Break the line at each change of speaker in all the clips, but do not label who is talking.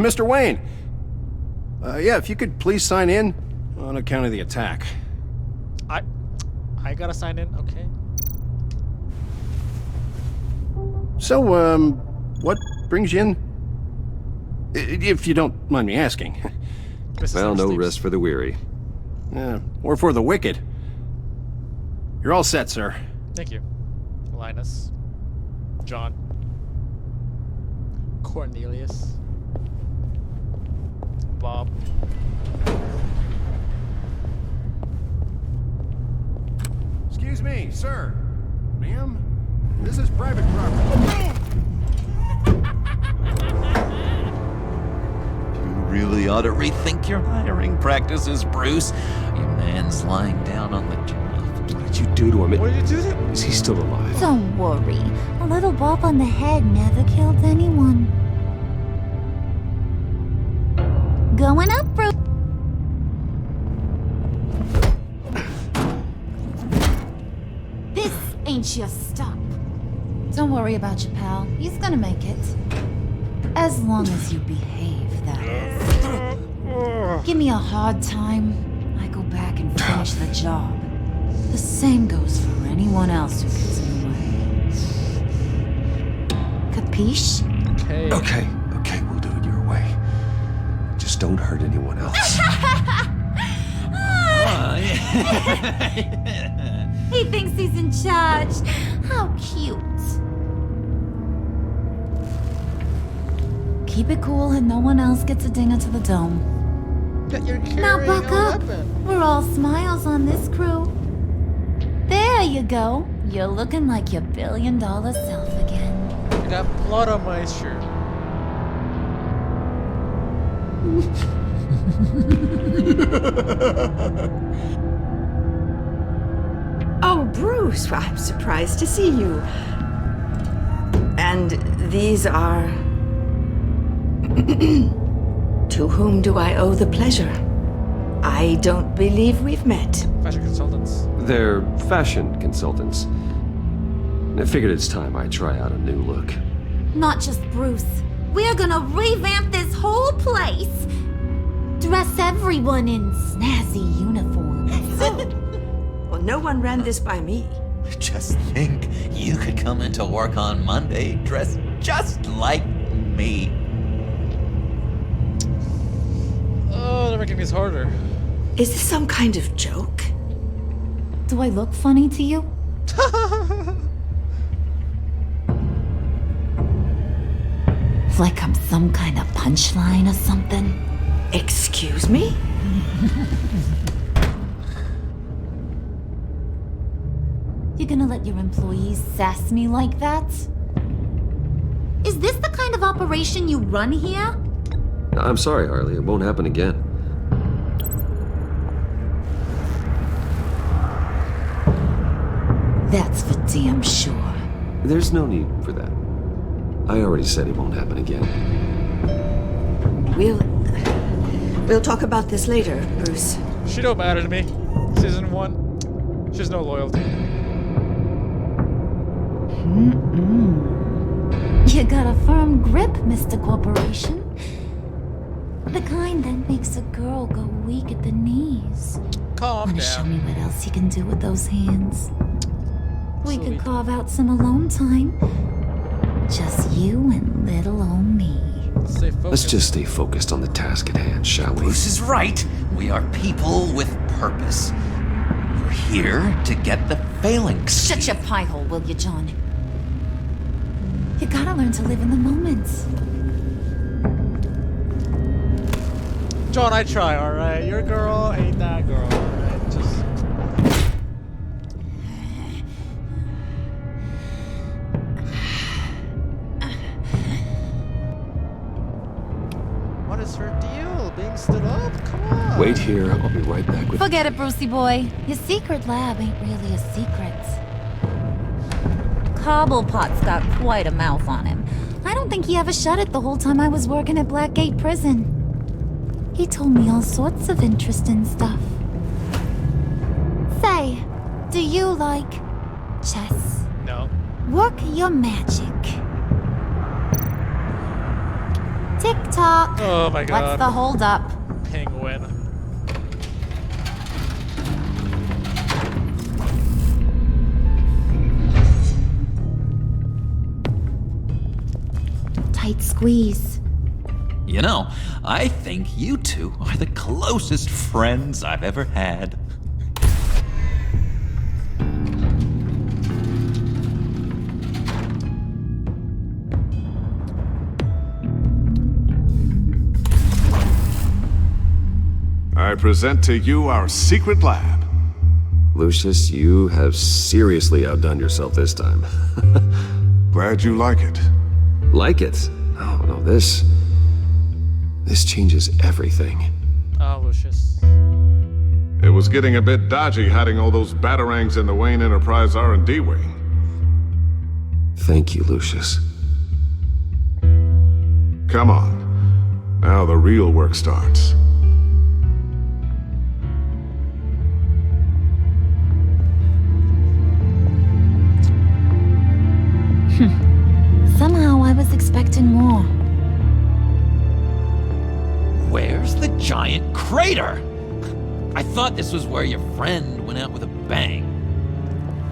Mr. Wayne. Yeah, if you could please sign in on account of the attack.
I gotta sign in, okay.
So, what brings you in? If you don't mind me asking.
Well, no rest for the weary.
Or for the wicked. You're all set, sir.
Thank you. Linus. John. Cornelius. Bob.
Excuse me, sir. Ma'am? This is private property.
You really ought to rethink your hiring practices, Bruce. Your man's lying down on the job.
What did you do to him?
What did you do to him?
Is he still alive?
Don't worry. A little bump on the head never killed anyone. Going up, bro. This ain't your stop. Don't worry about your pal. He's gonna make it. As long as you behave, that is. Give me a hard time, I go back and finish the job. The same goes for anyone else who gets in the way. Capiche?
Okay.
Okay, we'll do it your way. Just don't hurt anyone else.
He thinks he's in charge. How cute. Keep it cool and no one else gets a dinger to the dome.
You're
Now
carrying
buck
a
up.
weapon.
We're all smiles on this crew. There you go. You're looking like your billion-dollar self again.
I got blood on my shirt.
Oh, Bruce, well, I'm surprised to see you. And these are... To whom do I owe the pleasure? I don't believe we've met.
Fashion consultants.
They're fashion consultants. I figured it's time I try out a new look.
Not just Bruce. We're gonna revamp this whole place. Dress everyone in snazzy uniforms.
Well, no one ran this by me.
Just think, you could come into work on Monday dressed just like me.
Oh, they're making this harder.
Is this some kind of joke?
Do I look funny to you? Like I'm some kind of punchline or something?
Excuse me?
You gonna let your employees sass me like that? Is this the kind of operation you run here?
I'm sorry, Harley. It won't happen again.
That's for damn sure.
There's no need for that. I already said it won't happen again.
We'll talk about this later, Bruce.
She don't matter to me. Season 1. She's no loyalty.
You got a firm grip, Mr. Corporation. The kind that makes a girl go weak at the knees.
Calm
Wanna show
down.
me what else you can do with those hands? We
Sweet.
could carve out some alone time. Just you and little old me.
Stay focused.
Let's just stay focused on the task at hand, shall we?
Bruce is right. We are people with purpose. We're here to get the phalanx.
Shut your pie hole, will you, John? You gotta learn to live in the moment.
John, I try, alright? Your girl ain't that girl, alright? Just... What is her deal? Being stood up? Come on.
Wait here. I'll be right back with...
Forget it, Brucey boy. Your secret lab ain't really a secret. Cobblepot's got quite a mouth on him. I don't think he ever shut it the whole time I was working at Blackgate Prison. He told me all sorts of interesting stuff. Say, do you like chess?
No.
Work your magic. Tick-tock.
Oh my god.
What's the holdup?
Penguin.
Tight squeeze.
You know, I think you two are the closest friends I've ever had.
I present to you our secret lab.
Lucius, you have seriously outdone yourself this time.
Glad you like it.
Like it? No, this changes everything.
Oh, Lucius.
It was getting a bit dodgy hiding all those batarangs in the Wayne Enterprise R&D wing.
Thank you, Lucius.
Come on. Now the real work starts.
Somehow I was expecting more.
Where's the giant crater? I thought this was where your friend went out with a bang.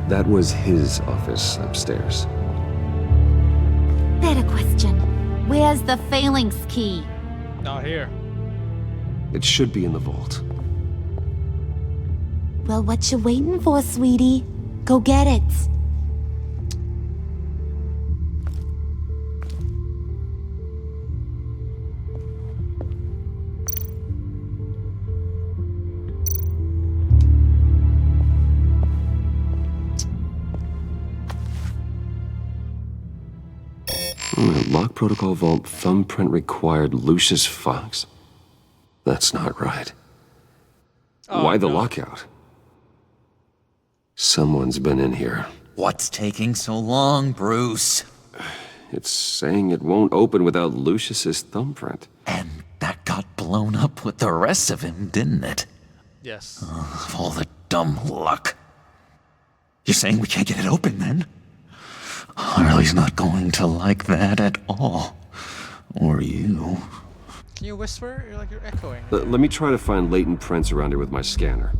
That was his office upstairs.
Better question. Where's the phalanx key?
Not here.
It should be in the vault.
Well, what you waiting for, sweetie? Go get it.
Lock protocol vault thumbprint required Lucius Fox. That's not right.
Oh,
Why the
no.
lockout? Someone's been in here.
What's taking so long, Bruce?
It's saying it won't open without Lucius's thumbprint.
And that got blown up with the rest of him, didn't it?
Yes.
All the dumb luck. You're saying we can't get it open, then? Harley's not going to like that at all. Or you.
Can you whisper? You're echoing.
Let me try to find latent prints around here with my scanner.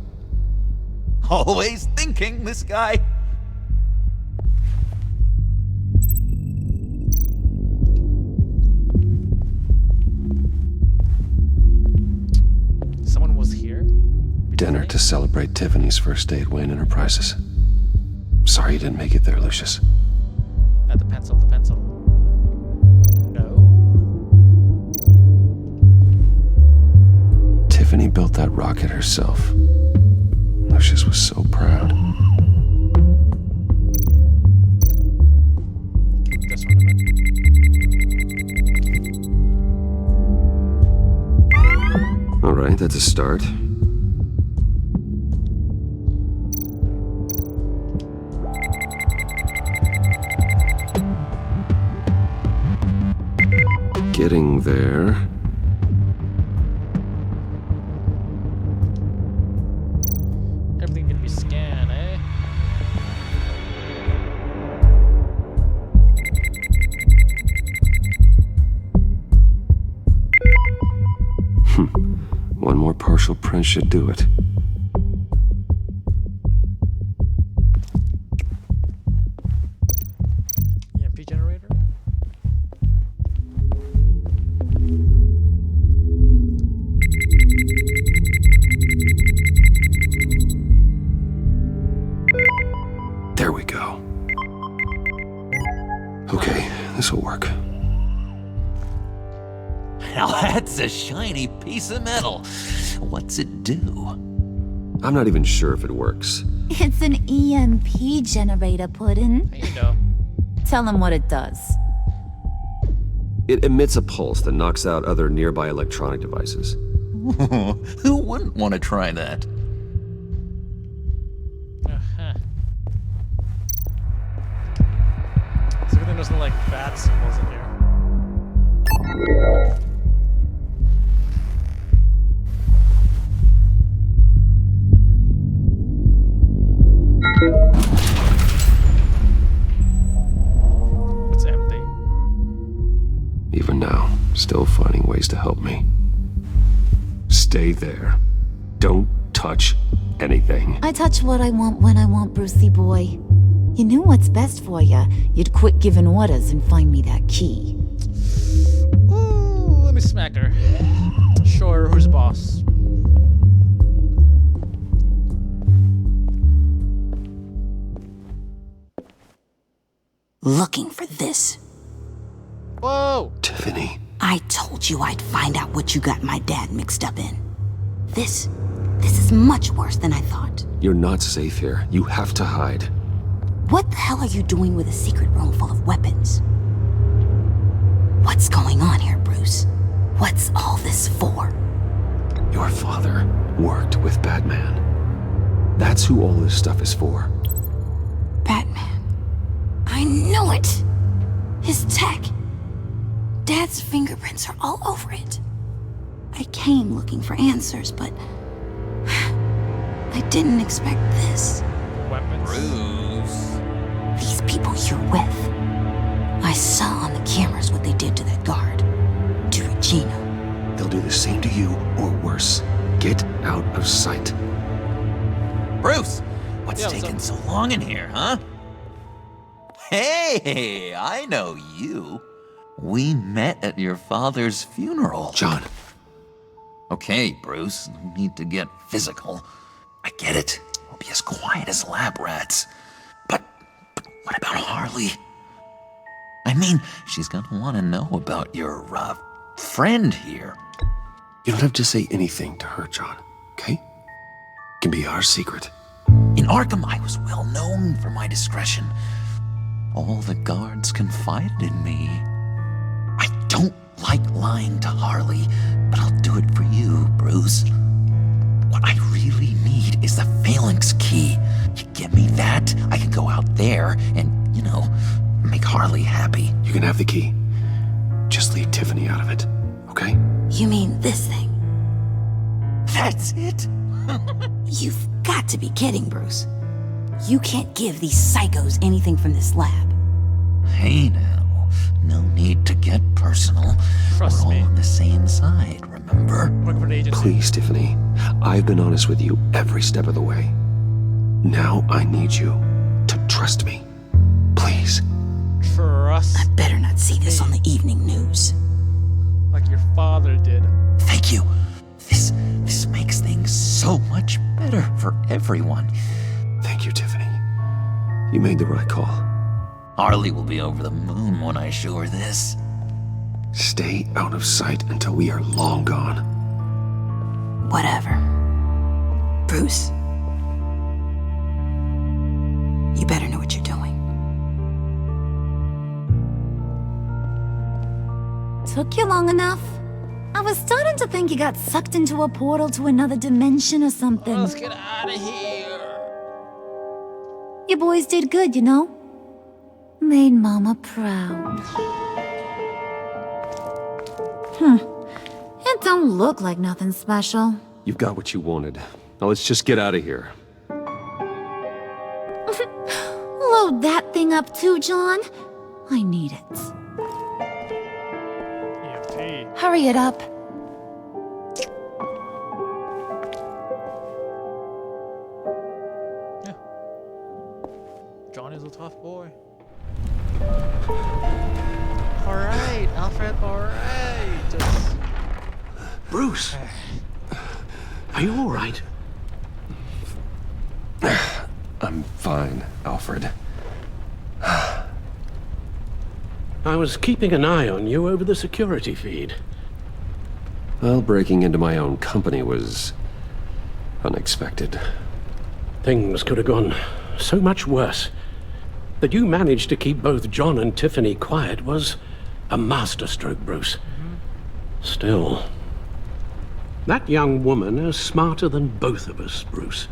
Always thinking, this guy.
Someone was here?
Dinner to celebrate Tiffany's first day at Wayne Enterprises. Sorry you didn't make it there, Lucius.
At the pencil, No?
Tiffany built that rocket herself. Lucius was so proud.
This one a bit?
All right, that's a start. Getting there.
Everything can be scanned, eh?
One more partial print should do it.
EMP generator?
There we go. Okay, this'll work.
Now that's a shiny piece of metal. What's it do?
I'm not even sure if it works.
It's an EMP generator, Puddin'.
You know.
Tell him what it does.
It emits a pulse that knocks out other nearby electronic devices.
Who wouldn't want to try that?
Uh-huh. So good thing there's no, like, bad symbols in here.
Even now, still fun. help me. Stay there. Don't touch anything.
I touch what I want when I want, Brucey boy. You knew what's best for you. You'd quit giving orders and find me that key.
Ooh, let me smack her. Sure, who's boss?
Looking for this.
Whoa!
Tiffany.
I told you I'd find out what you got my dad mixed up in. This is much worse than I thought.
You're not safe here. You have to hide.
What the hell are you doing with a secret room full of weapons? What's going on here, Bruce? What's all this for?
Your father worked with Batman. That's who all this stuff is for.
Batman. I knew it! His tech. Dad's fingerprints are all over it. I came looking for answers, but I didn't expect this.
Weapons.
Bruce.
These people you're with. I saw on the cameras what they did to that guard. To Regina.
They'll do the same to you, or worse. Get out of sight.
Bruce! What's
Yeah,
taking so long in here, huh? Hey, I know you. We met at your father's funeral.
John.
Okay, Bruce, no need to get physical. I get it. We'll be as quiet as lab rats. But what about Harley? I mean, she's gonna want to know about your, friend here.
You don't have to say anything to her, John, okay? It can be our secret.
In Arkham, I was well known for my discretion. All the guards confided in me. I don't like lying to Harley, but I'll do it for you, Bruce. What I really need is the phalanx key. You give me that, I can go out there and, make Harley happy.
You can have the key. Just leave Tiffany out of it, okay?
You mean this thing?
That's it?
You've got to be kidding, Bruce. You can't give these psychos anything from this lab.
Hey now, no need to get personal.
Trust
We're
me.
all on the same side, remember?
Working for the agency.
Please, Tiffany. I've been honest with you every step of the way. Now I need you to trust me. Please.
Trust.
I better not see this on the evening news.
Like your father did.
Thank you. This makes things so much better for everyone.
Thank you, Tiffany. You made the right call.
Harley will be over the moon when I show her this.
Stay out of sight until we are long gone.
Whatever. Bruce, you better know what you're doing.
Took you long enough? I was starting to think you got sucked into a portal to another dimension or something.
Let's get out of here.
You boys did good, you know? Made Mama proud. It don't look like nothing special.
You've got what you wanted. Now let's just get out of here.
Load that thing up too, John. I need it.
EMP.
Hurry it up.
Johnny's a tough boy. Alright, Alfred, alright. Just...
Bruce! Are you all right?
I'm fine, Alfred.
I was keeping an eye on you over the security feed.
Well, breaking into my own company was unexpected.
Things could have gone so much worse. That you managed to keep both John and Tiffany quiet was a masterstroke, Bruce. Still, that young woman is smarter than both of us, Bruce.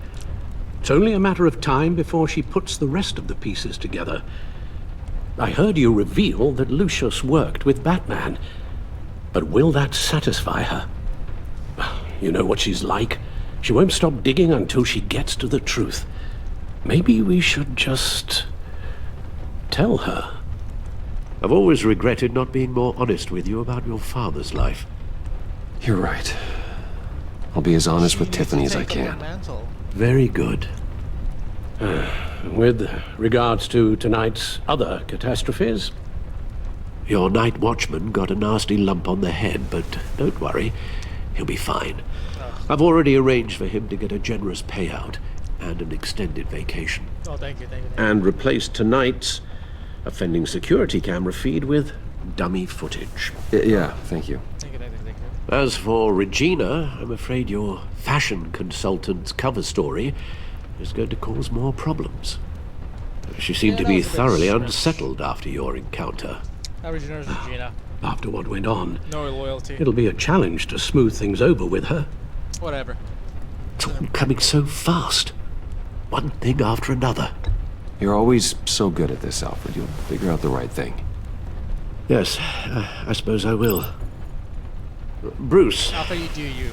It's only a matter of time before she puts the rest of the pieces together. I heard you reveal that Lucius worked with Batman. But will that satisfy her? You know what she's like. She won't stop digging until she gets to the truth. Maybe we should just tell her.
I've always regretted not being more honest with you about your father's life.
You're right. I'll be as honest with
She
Tiffany
needs
as
to
I
take up
can.
the mantle.
Very good. With regards to tonight's other catastrophes, your night watchman got a nasty lump on the head, but don't worry, he'll be fine. I've already arranged for him to get a generous payout and an extended vacation.
Oh, thank you.
And replaced tonight's offending security camera feed with dummy footage.
Yeah, thank you.
Thank you.
As for Regina, I'm afraid your fashion consultant's cover story is going to cause more problems. She seemed to
Yeah, that
be
was a bit
thoroughly
strange.
unsettled after your encounter.
Regina's Regina.
After what went on,
No loyalty.
it'll be a challenge to smooth things over with her.
Whatever.
It's all coming so fast. One thing after another.
You're always so good at this, Alfred. You'll figure out the right thing.
Yes, I suppose I will. Bruce,
After you do you.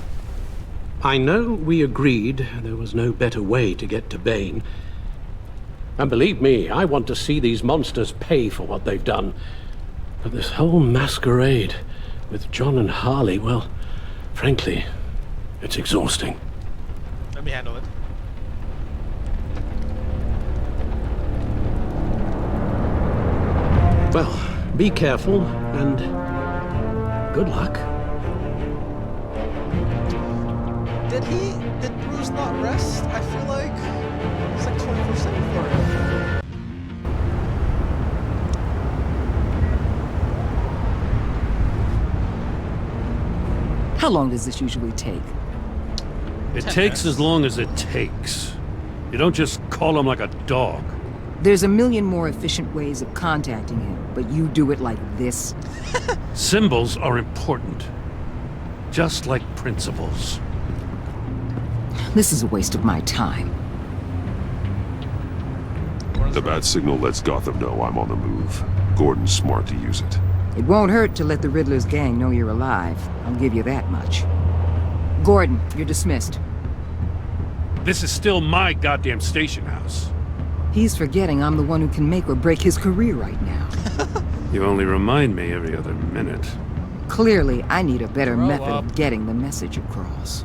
I know we agreed there was no better way to get to Bane. And believe me, I want to see these monsters pay for what they've done. But this whole masquerade with John and Harley, well, frankly, it's exhausting.
Let me handle it.
Well, be careful and good luck.
Did Bruce not rest? I feel like it's like 24/7 for him.
How long does this usually take?
It
10
takes
minutes.
as long as it takes. You don't just call him like a dog.
There's a million more efficient ways of contacting him, but you do it like this?
Symbols are important. Just like principles.
This is a waste of my time.
The bat signal lets Gotham know I'm on the move. Gordon's smart to use it.
It won't hurt to let the Riddler's gang know you're alive. I'll give you that much. Gordon, you're dismissed.
This is still my goddamn station house.
He's forgetting I'm the one who can make or break his career right now.
You only remind me every other minute.
Clearly, I need a better
Grow
method
up.
of getting the message across.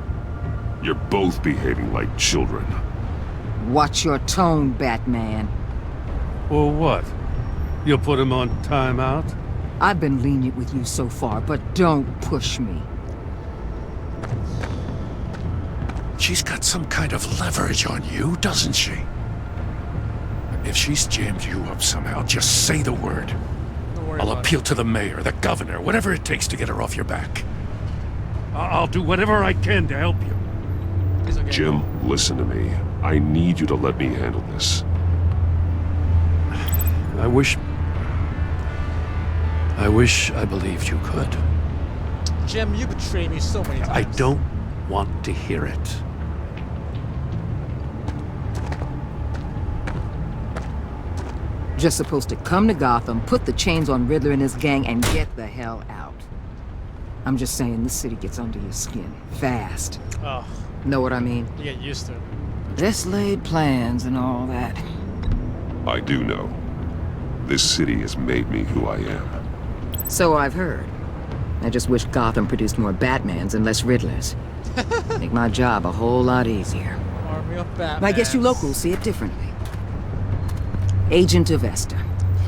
You're both behaving like children.
Watch your tone, Batman.
Or what? You'll put him on timeout?
I've been lenient with you so far, but don't push me.
She's got some kind of leverage on you, doesn't she? If she's jammed you up somehow, just say the word.
Don't worry
I'll
about
appeal to the mayor, the governor, whatever it takes to get her off your back.
I'll do whatever I can to help you.
it. It's okay.
Jim, listen to me. I need you to let me handle this.
I wish I believed you could.
Jim, you betrayed me so many times.
I don't want to hear it.
Just supposed to come to Gotham, put the chains on Riddler and his gang, and get the hell out. I'm just saying, this city gets under your skin. Fast.
Oh,
Know what I mean?
you get used to it.
Let's laid plans and all that.
I do know. This city has made me who I am.
So I've heard. I just wish Gotham produced more Batmans and less Riddlers. Make my job a whole lot easier.
Army of Batman.
I guess you locals see it differently. Agent Avesta.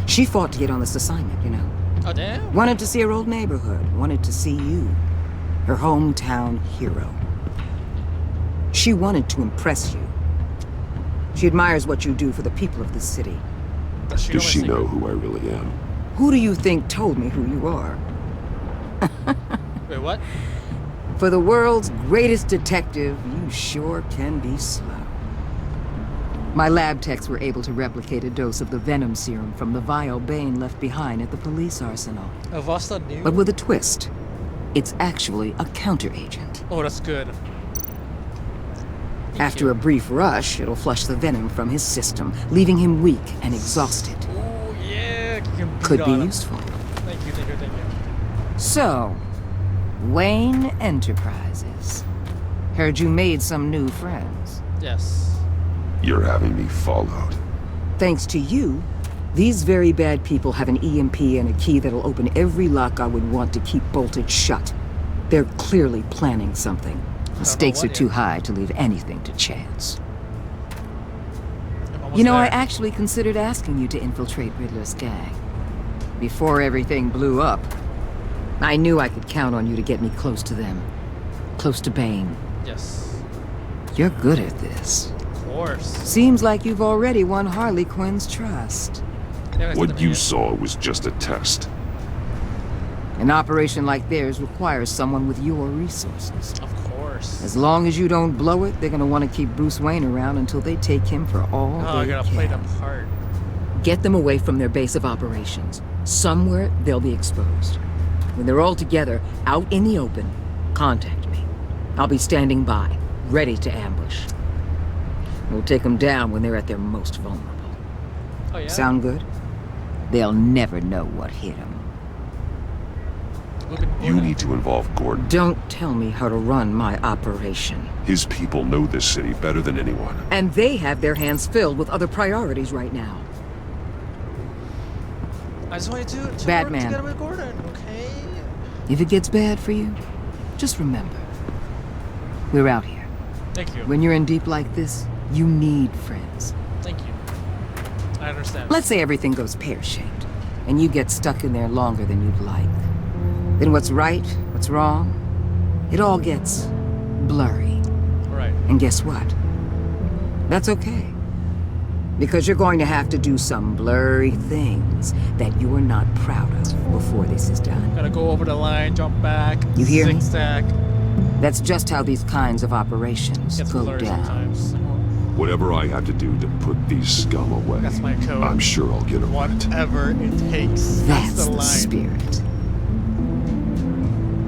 She fought to get on this assignment, you know.
Oh, damn.
Wanted to see her old neighborhood. Wanted to see you. Her hometown hero. She wanted to impress you. She admires what you do for the people of this city.
Does she
Does
my
she
secret?
know who I really am?
Who do you think told me who you are?
Wait, what?
For the world's greatest detective, you sure can be slow. My lab techs were able to replicate a dose of the venom serum from the vial Bane left behind at the police arsenal.
Avasta knew?
But with a twist. It's actually a counteragent.
Oh, that's good.
After a brief rush, it'll flush the venom from his system, leaving him weak and exhausted.
Oh, yeah. You can beat
Could be
on him.
useful.
Thank you.
So, Wayne Enterprises. Heard you made some new friends.
Yes.
You're having me followed.
Thanks to you, these very bad people have an EMP and a key that'll open every lock I would want to keep bolted shut. They're clearly planning something. The stakes are
what
too
yet.
high to leave anything to chance.
I'm almost
You know, I
there.
actually considered asking you to infiltrate Riddler's gang. Before everything blew up, I knew I could count on you to get me close to them. Close to Bane.
Yes.
You're good at this.
Of course.
Seems like you've already won Harley Quinn's trust.
What you saw was just a test.
An operation like theirs requires someone with your resources.
Of course.
As long as you don't blow it, they're gonna want to keep Bruce Wayne around until they take him for all
Oh, I
they
gotta
can.
play the part.
Get them away from their base of operations. Somewhere they'll be exposed. When they're all together, out in the open, contact me. I'll be standing by, ready to ambush. We'll take them down when they're at their most vulnerable.
Oh yeah.
Sound good? They'll never know what hit them.
You need to involve Gordon.
Don't tell me how to run my operation.
His people know this city better than anyone.
And they have their hands filled with other priorities right now.
I just wanted to
Batman.
work together with Gordon, okay?
If it gets bad for you, just remember, we're out here.
Thank you.
When you're in deep like this, you need friends.
Thank you. I understand.
Let's say everything goes pear-shaped, and you get stuck in there longer than you'd like. Then what's right, what's wrong, it all gets blurry.
Right.
And guess what? That's okay. Because you're going to have to do some blurry things that you are not proud of before this is done.
Gotta go over the line, jump back.
You hear me?
Zigzag.
That's just how these kinds of operations
Gets
go
blurry
down.
sometimes.
Whatever I have to do to put these scum away,
That's my code.
I'm sure I'll get around it.
Whatever it takes.
That's
the
the
line.
spirit.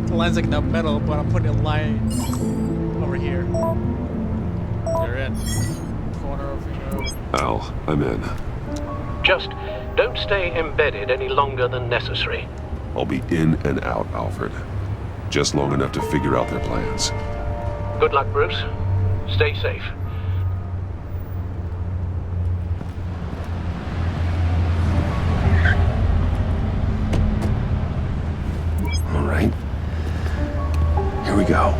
The line's like in the middle, but I'm putting a line over here. You're in. Corner over here.
Al, I'm in.
Just don't stay embedded any longer than necessary.
I'll be in and out, Alfred. Just long enough to figure out their plans.
Good luck, Bruce. Stay safe.
All right. Here we go.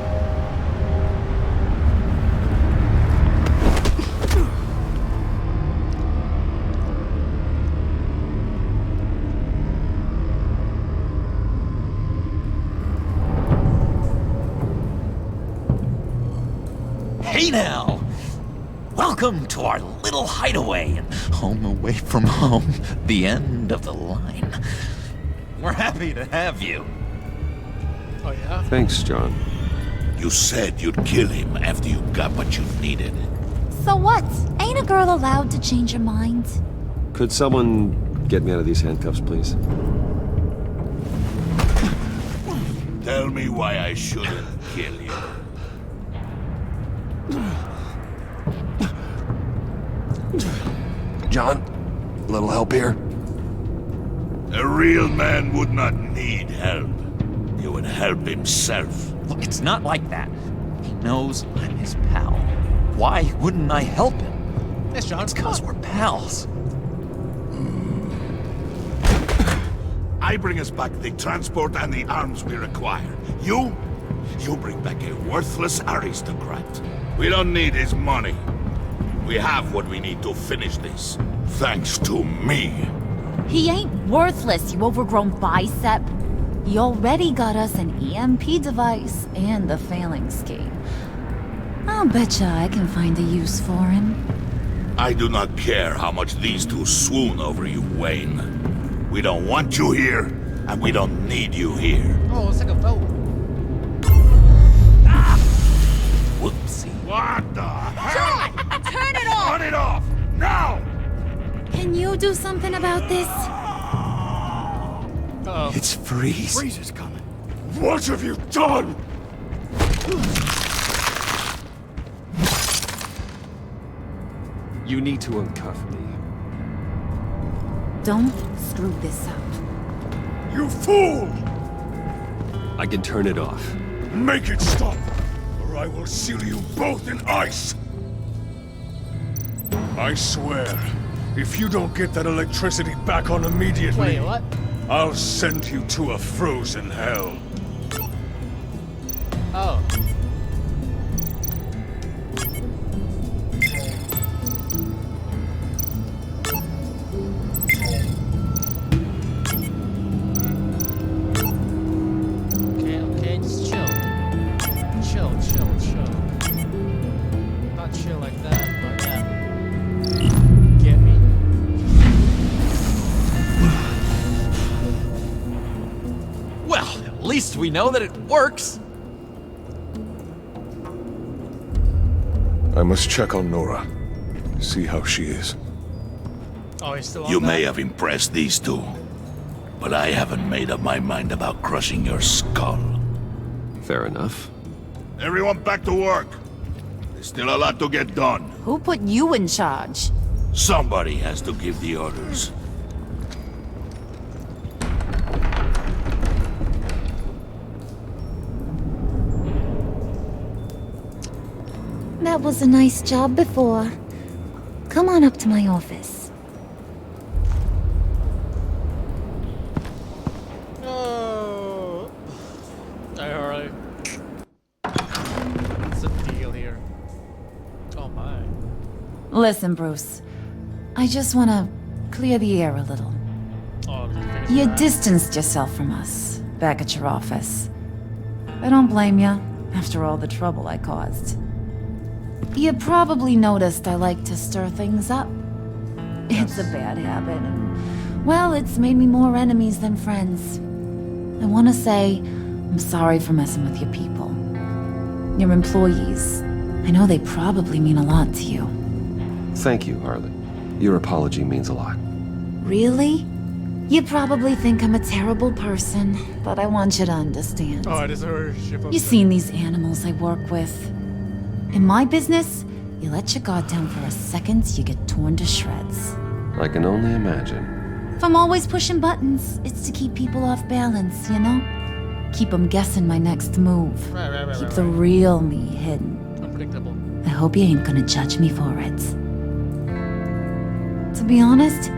Hey now! Welcome to our little hideaway and home away from home, the end of the line. We're happy to have you.
Oh yeah?
Thanks, John.
You said you'd kill him after you got what you needed.
So what? Ain't a girl allowed to change her mind?
Could someone get me out of these handcuffs, please?
Tell me why I shouldn't kill you.
John, a little help here?
A real man would not need help. He would help himself.
Look, it's not like that. He knows I'm his pal. Why wouldn't I help him?
Yes, John.
It's because we're pals.
I bring us back the transport and the arms we require. You bring back a worthless aristocrat. We don't need his money. We have what we need to finish this. Thanks to me.
He ain't worthless, you overgrown bicep. He already got us an EMP device and the phalanx scheme. I'll betcha I can find a use for him.
I do not care how much these two swoon over you, Wayne. We don't want you here, and we don't need you here.
Oh, it's like a vote.
Whoopsie.
What the hell?
John! Turn it off!
Turn it off! Now!
Can you do something about this?
Uh-oh.
It's Freeze.
Freeze is coming. What have you done?
You need to uncuff me.
Don't screw this up.
You fool!
I can turn it off.
Make it stop, or I will seal you both in ice!
I swear, if you don't get that electricity back on immediately,
Wait, what?
I'll send you to a frozen hell.
least we know that it works.
I must check on Nora. See how she is.
Oh, he's still on
You
that?
may have impressed these two, but I haven't made up my mind about crushing your skull.
Fair enough.
Everyone back to work. There's still a lot to get done.
Who put you in charge?
Somebody has to give the orders.
That was a nice job before. Come on up to my office.
No. Hey, Harley. What's the deal here? Oh my.
Listen, Bruce. I just want to clear the air a little.
Oh,
You distanced yourself from us back at your office. I don't blame you, after all the trouble I caused. You probably noticed I like to stir things up. It's a bad habit, and, well, it's made me more enemies than friends. I want to say I'm sorry for messing with your people. Your employees. I know they probably mean a lot to you.
Thank you, Harley. Your apology means a lot.
Really? You probably think I'm a terrible person, but I want you to understand.
Oh, it is her ship.
You've seen these animals I work with. In my business, you let your guard down for a second, you get torn to shreds.
I can only imagine.
If I'm always pushing buttons, it's to keep people off balance, you know? Keep them guessing my next move. Keep the real me hidden.
Unpredictable.
I hope you ain't gonna judge me for it. To be honest,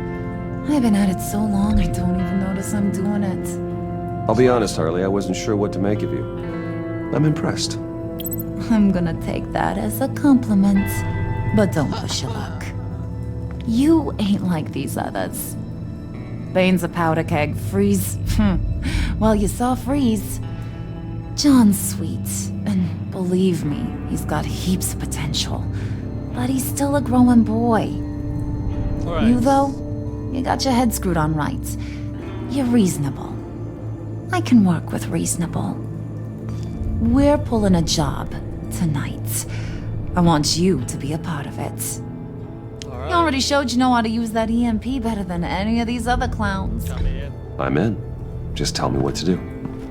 I've been at it so long I don't even notice I'm doing it.
I'll be honest, Harley, I wasn't sure what to make of you. I'm impressed.
I'm gonna take that as a compliment, but don't push your luck. You ain't like these others. Bane's a powder keg, Freeze. Well, you saw Freeze. John's sweet, and believe me, he's got heaps of potential. But he's still a growing boy.
Right.
You, though, you got your head screwed on right. You're reasonable. I can work with reasonable. We're pulling a job tonight. I want you to be a part of it. You already showed you know how to use that EMP better than any of these other clowns.
I'm in. Just tell me what to do.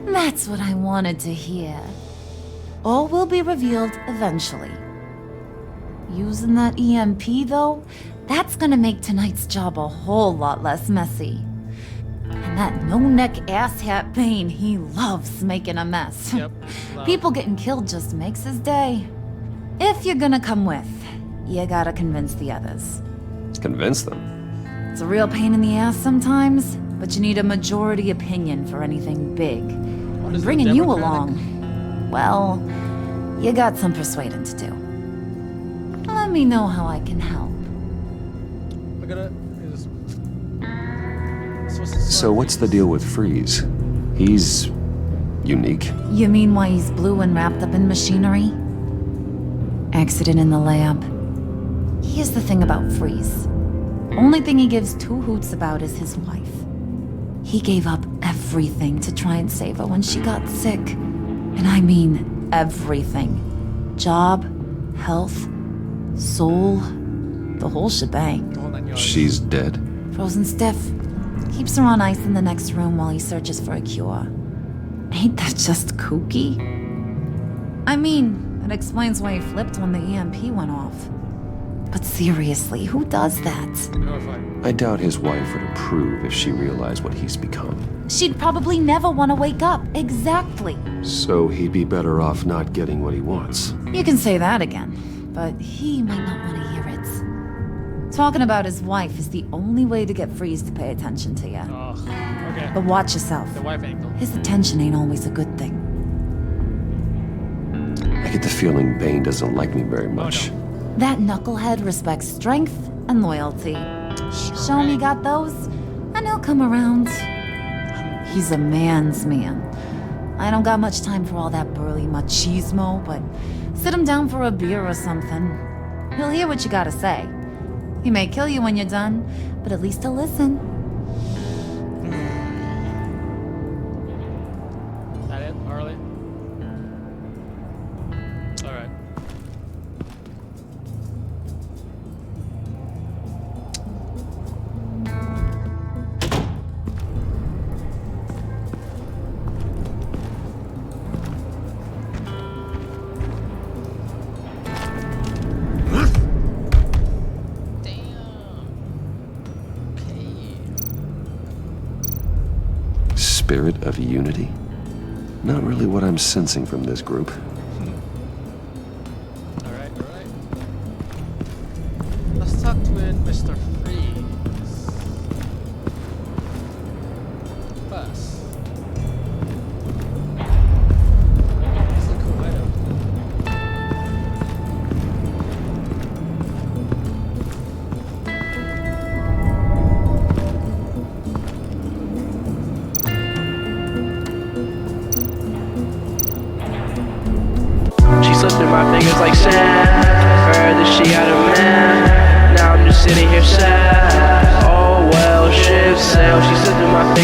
That's what I wanted to hear. All will be revealed eventually. Using that EMP, though, that's gonna make tonight's job a whole lot less messy. And that no-neck asshat Bane, he loves making a mess.
Yep.
People getting killed just makes his day. If you're gonna come with, you gotta convince the others.
Convince them.
It's a real pain in the ass sometimes, but you need a majority opinion for anything big. And bringing you along, well, you got some persuading to do. Let me know how I can help.
We're gonna.
So what's the deal with Freeze? He's unique.
You mean why he's blue and wrapped up in machinery? Accident in the lab. Here's the thing about Freeze. Only thing he gives two hoots about is his wife. He gave up everything to try and save her when she got sick. And I mean everything. Job, health, soul, the whole shebang.
She's dead?
Frozen stiff. Keeps her on ice in the next room while he searches for a cure. Ain't that just kooky? I mean, it explains why he flipped when the EMP went off. But seriously, who does that?
I doubt his wife would approve if she realized what he's become.
She'd probably never want to wake up. Exactly.
So he'd be better off not getting what he wants.
You can say that again, but he might not want to hear it. Talking about his wife is the only way to get Freeze to pay attention to you.
Okay.
But watch yourself.
The wife angle.
His attention ain't always a good thing.
I get the feeling Bane doesn't like me very much.
That knucklehead respects strength and loyalty. Show him you got those, and he'll come around. He's a man's man. I don't got much time for all that burly machismo, but sit him down for a beer or something. He'll hear what you gotta say. He may kill you when you're done, but at least he'll listen.
That it?
spirit of unity? Not really what I'm sensing from this group.
Alright. Let's talk to Mr. Freeze. Bus. He's a cool Venom.
She slipped through my fingers like sand. Heard that she had a man. Now I'm just sitting here sad. Oh well, ship sail. She slipped through my fingers.